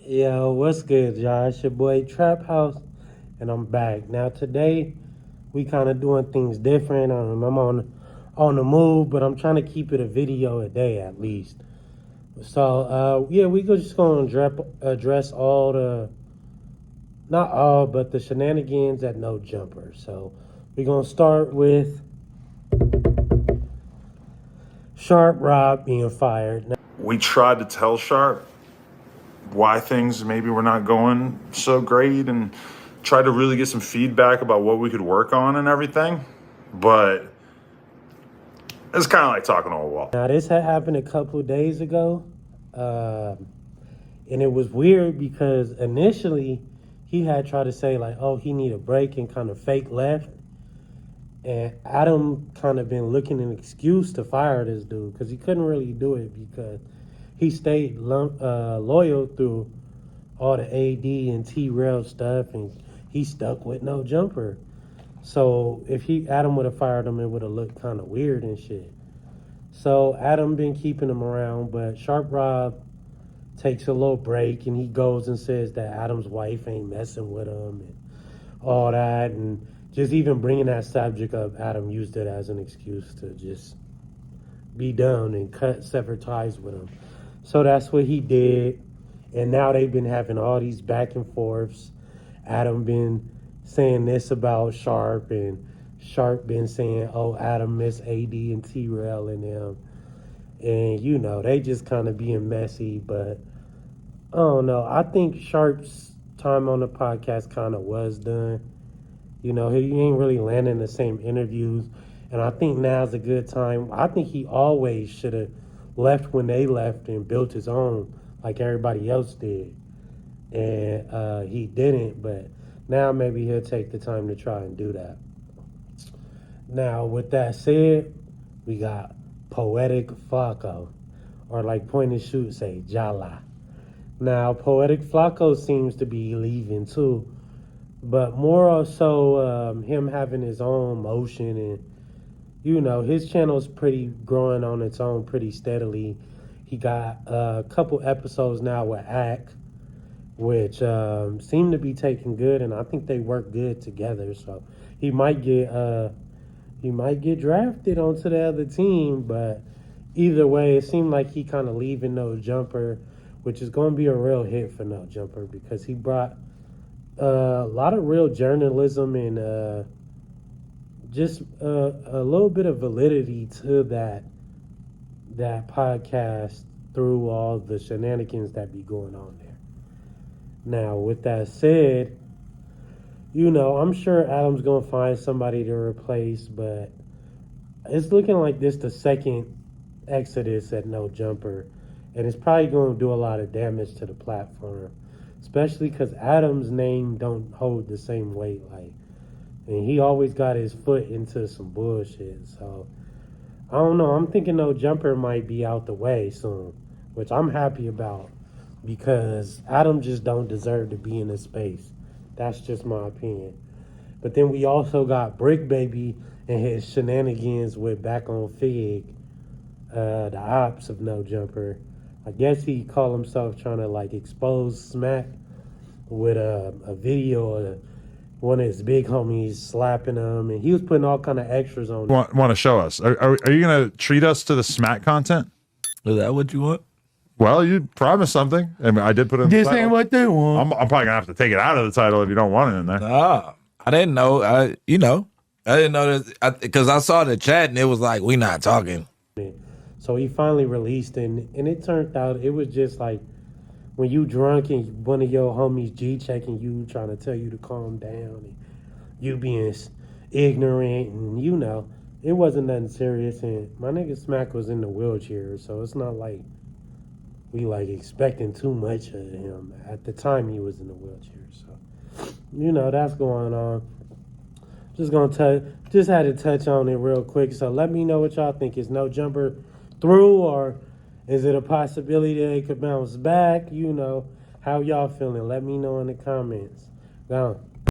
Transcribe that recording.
Yo, what's good, y'all? It's your boy Traphouse, and I'm back. Now today, we kind of doing things different. I'm on the move, but I'm trying to keep it a video a day at least. So, yeah, we just gonna address all the, not all, but the shenanigans at No Jumper. So, we're gonna start with Sharp Rob being fired. We tried to tell Sharp why things maybe were not going so great and tried to really get some feedback about what we could work on and everything. But it's kind of like talking to a wall. Now, this had happened a couple of days ago. And it was weird because initially he had tried to say like, oh, he need a break and kind of fake left. And Adam kind of been looking an excuse to fire this dude because he couldn't really do it because he stayed loyal through all the AD and T-Rail stuff, and he stuck with No Jumper. So if Adam would have fired him, it would have looked kind of weird and shit. So Adam been keeping him around, but Sharp Rob takes a little break and he goes and says that Adam's wife ain't messing with him and all that, and just even bringing that subject up, Adam used it as an excuse to just be done and sever ties with him. So that's what he did, and now they've been having all these back and forths. Adam been saying this about Sharp, and Sharp been saying, oh, Adam miss AD and T-Rail and them. And, you know, they just kind of being messy, but I don't know. I think Sharp's time on the podcast kind of was done. You know, he ain't really landing the same interviews, and I think now's a good time. I think he always should have left when they left and built his own like everybody else did. And he didn't, but now maybe he'll take the time to try and do that. Now, with that said, we got Poetic Flakko, or like point and shoot say, Jala. Now, Poetic Flakko seems to be leaving too, but more so him having his own motion, and you know, his channel's pretty growing on its own pretty steadily. He got a couple episodes now with Ack, which seem to be taking good, and I think they work good together. So he might get drafted onto the other team, but either way, it seemed like he kind of leaving No Jumper, which is going to be a real hit for No Jumper because he brought a lot of real journalism and just a little bit of validity to that podcast through all the shenanigans that be going on there. Now, with that said, you know, I'm sure Adam's going to find somebody to replace, but it's looking like this the second exodus at No Jumper, and it's probably going to do a lot of damage to the platform, especially because Adam's name don't hold the same weight, like, and he always got his foot into some bullshit. So I don't know. I'm thinking No Jumper might be out the way soon, which I'm happy about because Adam just don't deserve to be in this space. That's just my opinion. But then we also got Brick Baby and his shenanigans with Back on Fig, the ops of No Jumper. I guess he called himself trying to like expose Smack with a video of one of his big homies slapping him, and he was putting all kind of extras on. Want to show us? Are you going to treat us to the smack content? Is that what you want? Well, you promised something. I mean, I did put it in This the title. ain't what they want. I'm probably going to have to take it out of the title if you don't want it in there. Nah, I didn't know. I didn't know that because I saw the chat and it was like, we not talking. So he finally released it, and it turned out it was just like when you drunk and one of your homies G-checking you, trying to tell you to calm down, and you being ignorant, and you know, it wasn't nothing serious, and my nigga Smack was in the wheelchair, so it's not like we like expecting too much of him. At the time he was in the wheelchair, so you know, that's going on. Just had to touch on it real quick, so let me know what y'all think. Is No Jumper through, or is it a possibility that it could bounce back? You know, how y'all feeling? Let me know in the comments. Gone.